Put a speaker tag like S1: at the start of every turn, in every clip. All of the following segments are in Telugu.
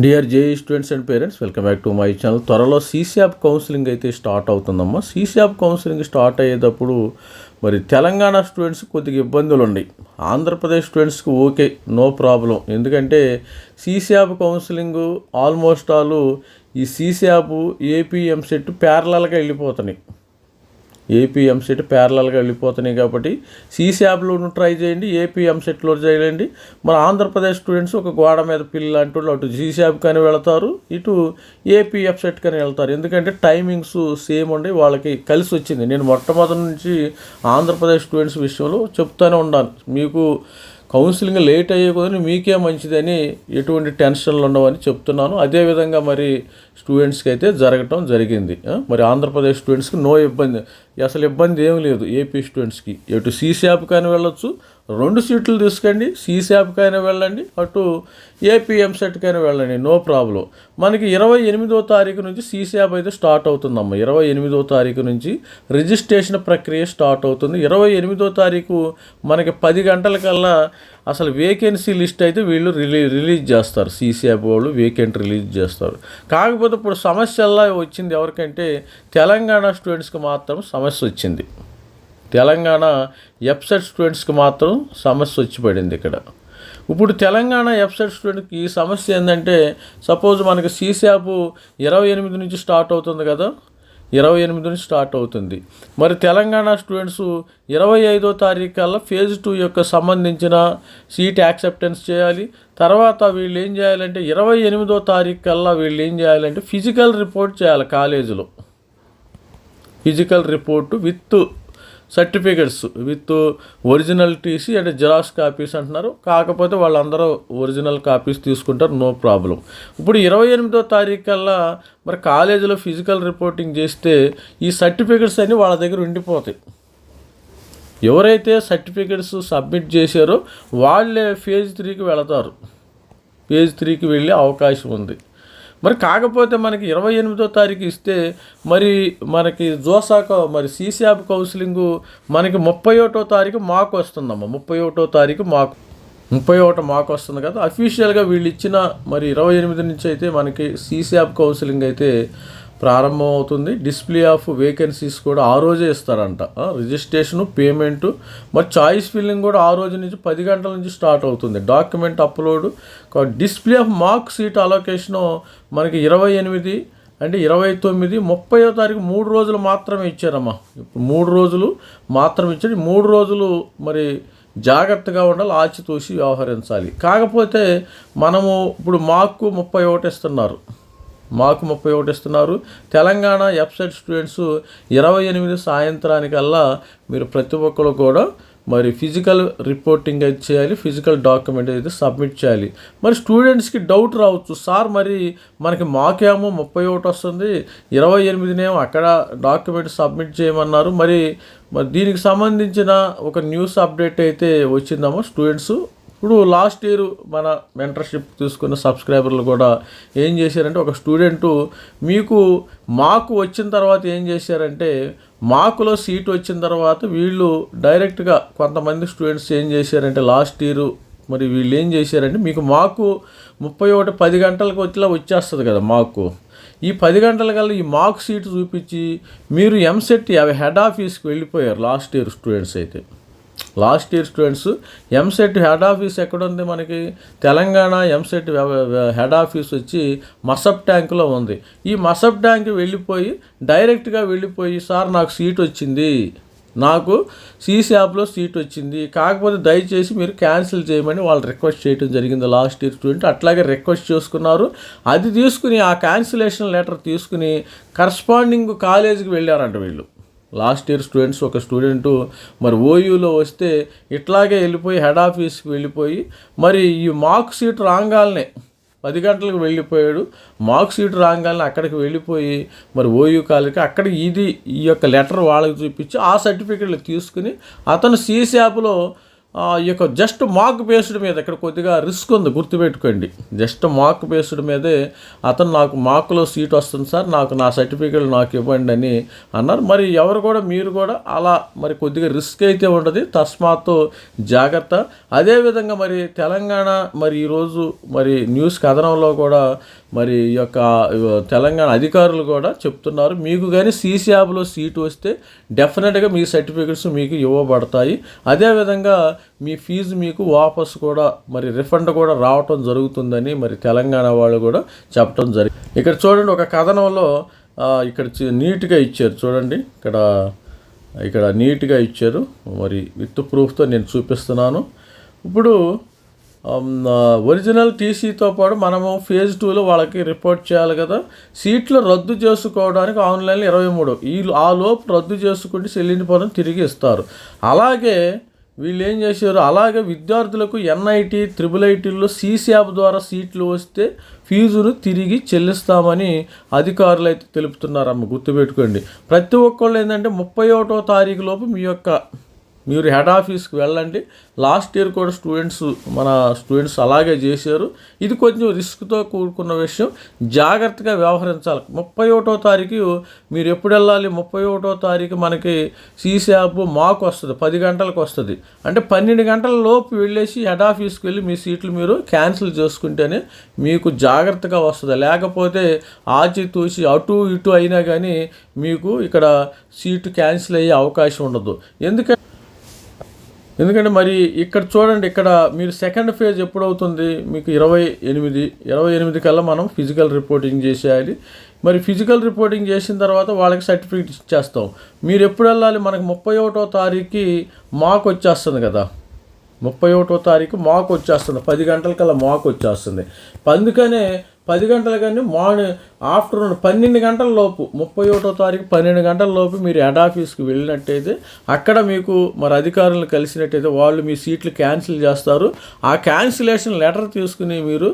S1: Dear JEE students and parents, welcome back to my channel. త్వరలో సీసీఆప్ కౌన్సిలింగ్ అయితే స్టార్ట్ అవుతుందమ్మా. సీసీఆప్ కౌన్సిలింగ్ స్టార్ట్ అయ్యేటప్పుడు మరి తెలంగాణ స్టూడెంట్స్ కొద్దిగా ఇబ్బందులు ఉన్నాయి. ఆంధ్రప్రదేశ్ స్టూడెంట్స్కి ఓకే, నో ప్రాబ్లం. ఎందుకంటే సీసీఆప్ కౌన్సిలింగ్ ఆల్మోస్ట్ ఆల్ ఈ సీసీఆప్ ఏపీ ఎంసెట్ ప్యారలల్గా వెళ్ళిపోతున్నాయి. ఏపీ ఎంసెట్ ప్యారలల్గా వెళ్ళిపోతున్నాయి కాబట్టి సీసీఆప్లోను ట్రై చేయండి, ఏపీ ఎంసెట్లో చేయండి. మన ఆంధ్రప్రదేశ్ స్టూడెంట్స్ ఒక గోడ మీద పిల్లలు అంటూ అటు సీసీఆప్ కానీ వెళతారు, ఇటు ఏపీ ఎంసెట్ కానీ వెళ్తారు. ఎందుకంటే టైమింగ్స్ సేమ్ ఉండి వాళ్ళకి కలిసి వచ్చింది. నేను మొట్టమొదటి నుంచి ఆంధ్రప్రదేశ్ స్టూడెంట్స్ విషయంలో చెప్తూనే ఉన్నాను, మీకు కౌన్సిలింగ్ లేట్ అయ్యే కొద్ది మీకే మంచిదని, ఎటువంటి టెన్షన్లు ఉండవని చెప్తున్నాను. అదేవిధంగా మరి స్టూడెంట్స్కి అయితే జరగటం జరిగింది. మరి ఆంధ్రప్రదేశ్ స్టూడెంట్స్కి నో ఇబ్బంది, అసలు ఇబ్బంది ఏం లేదు. ఏపీ స్టూడెంట్స్కి ఎటు సీసీఆప్ కానీ వెళ్ళొచ్చు, 2 సీట్లు తీసుకోండి, సీసీఆప్ కానీ వెళ్ళండి, అటు ఏపీ ఎంసెట్ కానీ వెళ్ళండి, నో ప్రాబ్లం. మనకి 28వ తారీఖు నుంచి సీసీఆప్ అయితే స్టార్ట్ అవుతుందమ్మా. 28వ తారీఖు నుంచి రిజిస్ట్రేషన్ ప్రక్రియ స్టార్ట్ అవుతుంది. 28వ తారీఖు మనకి 10 గంటలకల్లా అసలు వేకెన్సీ లిస్ట్ అయితే వీళ్ళు రిలీజ్ చేస్తారు. సీసీఆప్ వాళ్ళు వేకెంట్ రిలీజ్ చేస్తారు. కాకపోతే ఇప్పుడు సమస్యల్లా వచ్చింది ఎవరికంటే తెలంగాణ స్టూడెంట్స్కి మాత్రం సమస్య వచ్చింది. తెలంగాణ ఎఫ్సెట్ స్టూడెంట్స్కి మాత్రం సమస్య వచ్చి పడింది ఇక్కడ. ఇప్పుడు తెలంగాణ ఎఫ్సెట్ స్టూడెంట్కి ఈ సమస్య ఏంటంటే, సపోజ్ మనకి సీసీఆప్ 28 నుంచి స్టార్ట్ అవుతుంది కదా, 28 నుంచి స్టార్ట్ అవుతుంది. మరి తెలంగాణ స్టూడెంట్స్ 25వ తారీఖు కల్లా ఫేజ్ 2 యొక్క సంబంధించిన సీట్ యాక్సెప్టెన్స్ చేయాలి. తర్వాత వీళ్ళు ఏం చేయాలంటే 28వ తారీఖు కల్లా వీళ్ళు ఏం చేయాలంటే ఫిజికల్ రిపోర్ట్ చేయాలి కాలేజీలో. Physical report with certificates, with original TC అంటే జిరాక్స్ కాపీస్ అంటున్నారు. కాకపోతే వాళ్ళందరూ ఒరిజినల్ కాపీస్ తీసుకుంటారు, నో ప్రాబ్లం. ఇప్పుడు 28వ తారీఖు కల్లా మరి కాలేజీలో ఫిజికల్ రిపోర్టింగ్ చేస్తే ఈ సర్టిఫికెట్స్ అన్నీ వాళ్ళ దగ్గర ఉండిపోతాయి. ఎవరైతే సర్టిఫికెట్స్ సబ్మిట్ చేశారో వాళ్ళే ఫేజ్ 3కి వెళతారు. ఫేజ్ 3కి వెళ్ళే అవకాశం ఉంది. మరి కాకపోతే మనకి 28వ తారీఖు ఇస్తే మరి మనకి జోసాక మరి సీసీఆప్ కౌన్సిలింగు మనకి 31వ తారీఖు మాకు వస్తుందమ్మా. 31వ తారీఖు 31 మాకు వస్తుంది కదా. అఫీషియల్గా వీళ్ళు ఇచ్చిన మరి 28 నుంచి అయితే మనకి సీసీఆప్ కౌన్సిలింగ్ అయితే ప్రారంభం అవుతుంది. డిస్ప్లే ఆఫ్ వేకెన్సీస్ కూడా ఆ రోజే ఇస్తారంట. రిజిస్ట్రేషను, పేమెంటు, మరి చాయిస్ ఫిల్లింగ్ కూడా ఆ రోజు నుంచి 10 గంటల నుంచి స్టార్ట్ అవుతుంది. Document upload, display of mark seat allocation మనకి 28 అంటే 29, 30వ తారీఖు 3 రోజులు మాత్రమే ఇచ్చారమ్మా. ఇప్పుడు 3 రోజులు మాత్రం ఇచ్చారు. 3 రోజులు మరి జాగ్రత్తగా ఉండాలి, ఆచితూసి వ్యవహరించాలి. కాకపోతే మనము ఇప్పుడు మాకు 31 ఇస్తున్నారు, మాకు 31 ఇస్తున్నారు. తెలంగాణ ఎఫ్సెట్ స్టూడెంట్స్ 28 సాయంత్రానికల్లా మీరు ప్రతి ఒక్కరు కూడా మరి ఫిజికల్ రిపోర్టింగ్ అయితే చేయాలి, ఫిజికల్ డాక్యుమెంట్ అయితే సబ్మిట్ చేయాలి. మరి స్టూడెంట్స్కి డౌట్ రావచ్చు, సార్ మరి మనకి మాకేమో 31 వస్తుంది, 28నేమో అక్కడ డాక్యుమెంట్ సబ్మిట్ చేయమన్నారు. మరి దీనికి సంబంధించిన ఒక న్యూస్ అప్డేట్ అయితే వచ్చిందమ్మా. స్టూడెంట్స్ ఇప్పుడు లాస్ట్ ఇయర్ మన మెంటర్షిప్ తీసుకున్న సబ్స్క్రైబర్లు కూడా ఏం చేశారంటే, ఒక స్టూడెంటు మీకు మాకు వచ్చిన తర్వాత ఏం చేశారంటే, మాకులో సీట్ వచ్చిన తర్వాత వీళ్ళు డైరెక్ట్గా కొంతమంది స్టూడెంట్స్ ఏం చేశారంటే లాస్ట్ ఇయర్ మరి వీళ్ళు ఏం చేశారంటే, మీకు మాకు 31 10 గంటలకు వచ్చేస్తుంది కదా మాకు. ఈ 10 గంటల కల్లా ఈ మాకు సీట్ చూపించి మీరు ఎంసెట్ హెడ్ ఆఫీస్కి వెళ్ళిపోయారు. లాస్ట్ ఇయర్ స్టూడెంట్స్ అయితే ఎంసెట్ హెడ్ ఆఫీస్ ఎక్కడుంది మనకి? తెలంగాణ ఎంసెట్ హెడ్ ఆఫీస్ వచ్చి మసబ్ ట్యాంకులో ఉంది. ఈ మసబ్ ట్యాంక్ డైరెక్ట్గా వెళ్ళిపోయి సార్ నాకు సీట్ వచ్చింది, నాకు సీసీఆప్లో సీట్ వచ్చింది, కాకపోతే దయచేసి మీరు క్యాన్సిల్ చేయమని వాళ్ళు రిక్వెస్ట్ చేయడం జరిగింది. లాస్ట్ ఇయర్ స్టూడెంట్ అట్లాగే రిక్వెస్ట్ చేసుకున్నారు. అది తీసుకుని ఆ క్యాన్సిలేషన్ లెటర్ తీసుకుని కరస్పాండింగ్ కాలేజీకి వెళ్ళారంట వీళ్ళు. లాస్ట్ ఇయర్ స్టూడెంట్స్ ఒక స్టూడెంటు మరి ఓయూలో వస్తే ఇట్లాగే వెళ్ళిపోయి హెడ్ ఆఫీస్కి వెళ్ళిపోయి మరి ఈ మార్క్ సీట్ రాగాలనే 10 గంటలకు వెళ్ళిపోయాడు. మార్క్ సీట్ రాగానే అక్కడికి వెళ్ళిపోయి మరి ఓయూ కాలేజీకి అక్కడ ఈ యొక్క లెటర్ వాళ్ళకి చూపించి ఆ సర్టిఫికెట్లు తీసుకుని అతను సీసీఆప్లో ఈ యొక్క జస్ట్ మార్క్ బేస్డ్ మీద ఇక్కడ కొద్దిగా రిస్క్ ఉంది, గుర్తుపెట్టుకోండి. జస్ట్ మార్క్ బేస్డ్ మీదే అతను నాకు మార్కులో సీట్ వస్తుంది సార్, నాకు నా సర్టిఫికేట్ నాకు ఇవ్వండి అని అన్నారు. మరి ఎవరు కూడా మీరు కూడా అలా మరి కొద్దిగా రిస్క్ అయితే ఉంటుంది, తస్మాత్తు జాగ్రత్త. అదేవిధంగా మరి తెలంగాణ మరి ఈరోజు మరి న్యూస్ కథనంలో కూడా మరి ఈ యొక్క తెలంగాణ అధికారులు కూడా చెప్తున్నారు, మీకు కానీ సీసీఆబ్లో సీటు వస్తే డెఫినెట్గా మీ సర్టిఫికెట్స్ మీకు ఇవ్వబడతాయి. అదేవిధంగా మీ ఫీజు మీకు వాపస్ కూడా మరి రిఫండ్ కూడా రావటం జరుగుతుందని మరి తెలంగాణ వాళ్ళు కూడా చెప్పడం జరిగింది. ఇక్కడ చూడండి, ఒక కథనంలో ఇక్కడ నీట్గా ఇచ్చారు చూడండి, ఇక్కడ నీట్గా ఇచ్చారు. మరి విత్ ప్రూఫ్తో నేను చూపిస్తున్నాను. ఇప్పుడు ఒరిజినల్ టీసీతో పాటు మనము ఫేజ్ 2లో వాళ్ళకి రిపోర్ట్ చేయాలి కదా. సీట్లు రద్దు చేసుకోవడానికి ఆన్లైన్లో 23 ఆ లోపు రద్దు చేసుకుంటే చెల్లింపులను తిరిగి ఇస్తారు. అలాగే వీళ్ళు ఏం చేశారు, అలాగే విద్యార్థులకు ఎన్ఐటి IIITలో సీసీఆబ్ ద్వారా సీట్లు వస్తే ఫీజును తిరిగి చెల్లిస్తామని అధికారులు అయితే తెలుపుతున్నారమ్మ, గుర్తుపెట్టుకోండి. ప్రతి ఒక్కళ్ళు ఏంటంటే 31వ తారీఖు లోపు మీరు హెడ్ ఆఫీస్కి వెళ్ళండి. లాస్ట్ ఇయర్ కూడా మన స్టూడెంట్స్ అలాగే చేశారు. ఇది కొంచెం రిస్క్తో కూడుకున్న విషయం, జాగ్రత్తగా వ్యవహరించాలి. 31వ తారీఖు మీరు ఎప్పుడు వెళ్ళాలి, 31వ తారీఖు మనకి సీసీఆబ్ మాకు వస్తుంది, 10 గంటలకు వస్తుంది. అంటే 12 గంటల లోపు వెళ్ళేసి హెడ్ ఆఫీస్కి వెళ్ళి మీ సీట్లు మీరు క్యాన్సిల్ చేసుకుంటేనే మీకు జాగ్రత్తగా వస్తుంది. లేకపోతే ఆచితూచి అటు ఇటు అయినా కానీ మీకు ఇక్కడ సీటు క్యాన్సిల్ అయ్యే అవకాశం ఉండదు. ఎందుకంటే మరి ఇక్కడ చూడండి, ఇక్కడ మీరు సెకండ్ ఫేజ్ ఎప్పుడవుతుంది, మీకు 28 కల్లా మనం ఫిజికల్ రిపోర్టింగ్ చేసేయాలి. మరి ఫిజికల్ రిపోర్టింగ్ చేసిన తర్వాత వాళ్ళకి సర్టిఫికేట్ ఇచ్చేస్తాం. మీరు ఎప్పుడు వెళ్ళాలి, మనకు 31వ తారీఖుకి మాకు వచ్చేస్తుంది కదా, 31వ తారీఖు మాకు వచ్చేస్తుంది, 10 గంటలకల్లా మాకు వచ్చేస్తుంది. అందుకనే 10 గంటలు కానీ ఆఫ్టర్నూన్ 12 గంటల లోపు 31వ తారీఖు 12 గంటల లోపు మీరు హెడ్ ఆఫీస్కి వెళ్ళినట్టయితే అక్కడ మీకు మరి అధికారులను కలిసినట్టయితే వాళ్ళు మీ సీట్లు క్యాన్సిల్ చేస్తారు. ఆ క్యాన్సిలేషన్ లెటర్ తీసుకుని మీరు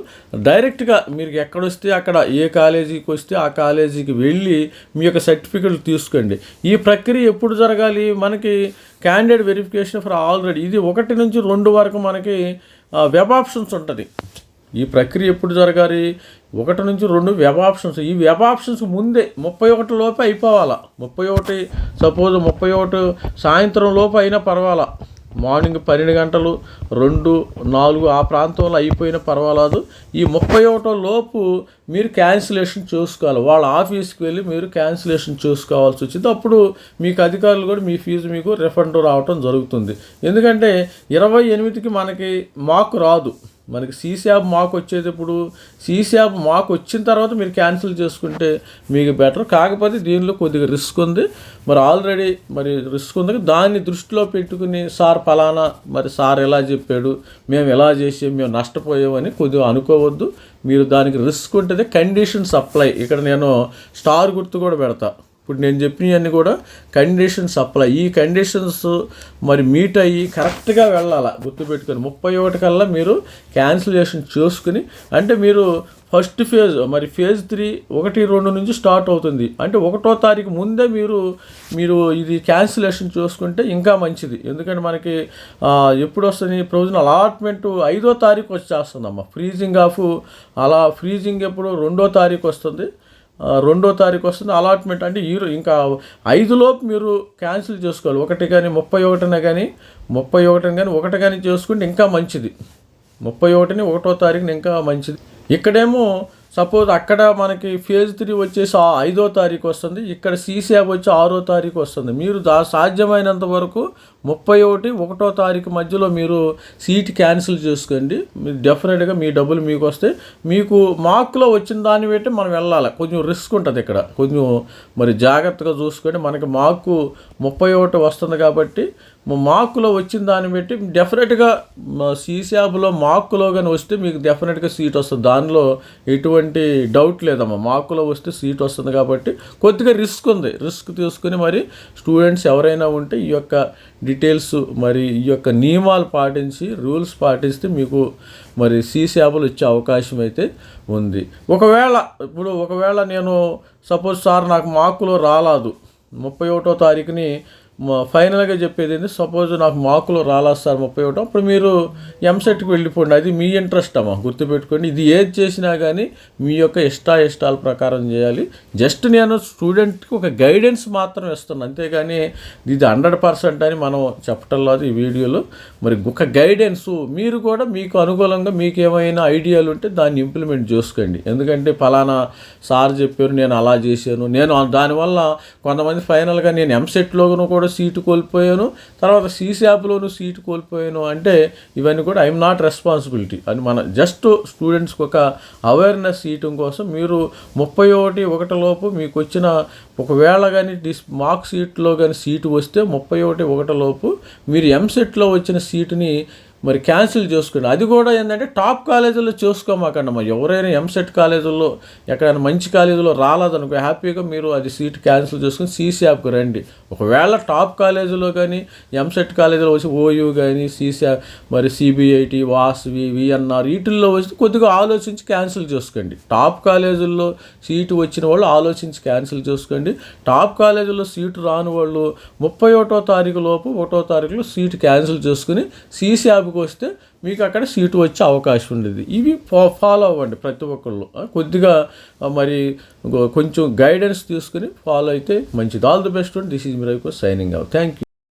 S1: డైరెక్ట్గా మీరు ఎక్కడొస్తే అక్కడ ఏ కాలేజీకి వస్తే ఆ కాలేజీకి వెళ్ళి మీ యొక్క సర్టిఫికెట్లు తీసుకోండి. ఈ ప్రక్రియ ఎప్పుడు జరగాలి, మనకి క్యాండిడేట్ వెరిఫికేషన్ ఫర్ ఆల్రెడీ ఇది 1 నుంచి 2 వరకు మనకి వెబ్ ఆప్షన్స్ ఉంటుంది. ఈ ప్రక్రియ ఎప్పుడు జరగాలి, 1 నుంచి 2 వెబ్ ఆప్షన్స్. ఈ వెబ్ ఆప్షన్స్ ముందే 31 లోపు అయిపోవాలా. 31 సపోజ్ 31 సాయంత్రం లోపు అయినా పర్వాలా, మార్నింగ్ 12 గంటలు 2, 4 ఆ ప్రాంతంలో అయిపోయినా పర్వాలేదు. ఈ 31 లోపు మీరు క్యాన్సిలేషన్ చేసుకోవాలి. వాళ్ళ ఆఫీస్కి వెళ్ళి మీరు క్యాన్సిలేషన్ చేసుకోవాల్సి వచ్చింది. అప్పుడు మీకు అధికారులు కూడా మీ ఫీజు మీకు రిఫండ్ రావటం జరుగుతుంది. ఎందుకంటే 28కి మనకి మాకు రాదు, మనకి సీసీఆబ్ మాకు వచ్చేటప్పుడు సీసీఆబ్ మాకు వచ్చిన తర్వాత మీరు క్యాన్సిల్ చేసుకుంటే మీకు బెటర్. కాకపోతే దీనిలో కొద్దిగా రిస్క్ ఉంది, మరి ఆల్రెడీ మరి రిస్క్ ఉంది. దాన్ని దృష్టిలో పెట్టుకుని సార్ ఫలానా మరి సార్ ఎలా చెప్పాడు, మేము ఎలా చేసాం, మేము నష్టపోయామని కొద్దిగా అనుకోవద్దు. మీరు దానికి రిస్క్ ఉంటుంది. కండిషన్స్ అప్లై, ఇక్కడ నేను స్టార్ గుర్తు కూడా పెడతా. ఇప్పుడు నేను చెప్పినవన్నీ కూడా కండిషన్స్ అప్లై. ఈ కండిషన్స్ మరి మీట్ అయ్యి కరెక్ట్గా వెళ్ళాలి, గుర్తుపెట్టుకొని 31 కల్లా మీరు క్యాన్సిలేషన్ చేసుకుని, అంటే మీరు ఫస్ట్ ఫేజ్ మరి ఫేజ్ 3 1, 2 నుంచి స్టార్ట్ అవుతుంది. అంటే 1వ తారీఖు ముందే మీరు ఇది క్యాన్సిలేషన్ చేసుకుంటే ఇంకా మంచిది. ఎందుకంటే మనకి ఎప్పుడు వస్తుంది, ప్రొవిజనల్ అలాట్మెంట్ 5వ తారీఖు వచ్చేస్తుందమ్మా. ఫ్రీజింగ్ అలా ఫ్రీజింగ్ ఎప్పుడు 2వ తారీఖు వస్తుంది, 2వ తారీఖు వస్తుంది అలాట్మెంట్. అంటే ఇంకా 5 లోపు మీరు క్యాన్సిల్ చేసుకోవాలి. 1 కానీ 31 కానీ 1 కానీ చేసుకుంటే ఇంకా మంచిది. 31ని 1వ తారీఖుని ఇంకా మంచిది. ఇక్కడేమో సపోజ్ అక్కడ మనకి ఫేజ్ 3 వచ్చేసి 5వ తారీఖు వస్తుంది, ఇక్కడ సీసీఆబ్ వచ్చి 6వ తారీఖు వస్తుంది. మీరు సాధ్యమైనంత వరకు 31, 1వ తారీఖు మధ్యలో మీరు సీట్ క్యాన్సిల్ చేసుకోండి. మీరు డెఫినెట్గా మీ డబ్బులు మీకు వస్తాయి. మీకు మార్కులో వచ్చిన దాన్ని బట్టి మనం వెళ్ళాలి. కొంచెం రిస్క్ ఉంటుంది ఇక్కడ, కొంచెం మరి జాగ్రత్తగా చూసుకోండి. మనకి మార్కు 31 వస్తుంది కాబట్టి మార్కులో వచ్చిన దాన్ని బట్టి డెఫినెట్గా సీసీఆబ్లో మార్కులో కానీ వస్తే మీకు డెఫినెట్గా సీట్ వస్తుంది. దానిలో ఎటువంటి డౌట్ లేదమ్మా. మార్కులో వస్తే సీట్ వస్తుంది కాబట్టి కొద్దిగా రిస్క్ ఉంది. రిస్క్ తీసుకుని మరి స్టూడెంట్స్ ఎవరైనా ఉంటే ఈ యొక్క డీటెయిల్స్ మరి ఈ యొక్క నియమాలు పాటించి రూల్స్ పాటిస్తే మీకు మరి సీసీఆబ్లు వచ్చే అవకాశం అయితే ఉంది. ఒకవేళ నేను సపోజ్ సార్ నాకు మార్కులో రాలేదు, 31వ తారీఖుని ఫైనల్గా చెప్పేది ఏంటి, సపోజ్ నాకు మార్కులు రాలేదు సార్ 31, అప్పుడు మీరు ఎంసెట్కి వెళ్ళిపోండి. అది మీ ఇంట్రెస్ట్ అమ్మా, గుర్తుపెట్టుకోండి. ఇది ఏది చేసినా కానీ మీ యొక్క ఇష్టాల ప్రకారం చేయాలి. జస్ట్ నేను స్టూడెంట్కి ఒక గైడెన్స్ మాత్రం ఇస్తున్నాను, అంతేగాని ఇది 100% అని మనం చెప్పటం లేదు ఈ వీడియోలో. మరి ఒక గైడెన్స్, మీరు కూడా మీకు అనుకూలంగా మీకు ఏమైనా ఐడియాలు ఉంటే దాన్ని ఇంప్లిమెంట్ చేసుకోండి. ఎందుకంటే ఫలానా సార్ చెప్పారు, నేను అలా చేశాను, నేను దానివల్ల కొంతమంది ఫైనల్గా నేను ఎంసెట్లోనూ కూడా సీటు కోల్పోయాను, తర్వాత సీశాప్లోనూ సీటు కోల్పోయాను అంటే ఇవన్నీ కూడా ఐఎమ్ నాట్ రెస్పాన్సిబిలిటీ అని మన జస్ట్ స్టూడెంట్స్కి ఒక అవేర్నెస్ ఇవ్వటం కోసం. మీరు 31 లోపు మీకు వచ్చిన ఒకవేళ కానీ మార్క్ షీట్లో కానీ సీటు వస్తే 31 లోపు మీరు ఎంసెట్లో వచ్చిన సీటుని మరి క్యాన్సిల్ చేసుకోండి. అది కూడా ఏంటంటే టాప్ కాలేజీలో చేసుకోమాకండి అమ్మా. ఎవరైనా ఎంసెట్ కాలేజీల్లో ఎక్కడైనా మంచి కాలేజీలో రాలేదనుకో, హ్యాపీగా మీరు అది సీట్ క్యాన్సిల్ చేసుకుని సీశాప్కి రండి. ఒకవేళ టాప్ కాలేజీలో కానీ ఎంసెట్ కాలేజీలో వచ్చి ఓయూ కానీ సీశాప్, మరి సిబిఐటి, వాస్వి, విఎన్ఆర్ వీటిల్లో వచ్చి కొద్దిగా ఆలోచించి క్యాన్సిల్ చేసుకోండి. టాప్ కాలేజీల్లో సీటు వచ్చిన వాళ్ళు ఆలోచించి క్యాన్సిల్ చేసుకోండి. టాప్ కాలేజీలో సీటు రాని వాళ్ళు 31వ తారీఖు లోపు 1వ తారీఖులో సీటు క్యాన్సిల్ చేసుకుని సీశాప్ వస్తే మీకు అక్కడ సీటు వచ్చే అవకాశం ఉండేది. ఇవి ఫాలో అవ్వండి ప్రతి ఒక్కళ్ళు. కొద్దిగా మరి కొంచెం గైడెన్స్ తీసుకుని ఫాలో అయితే మంచిది. All the best. This is me Ravi signing out. Thank you.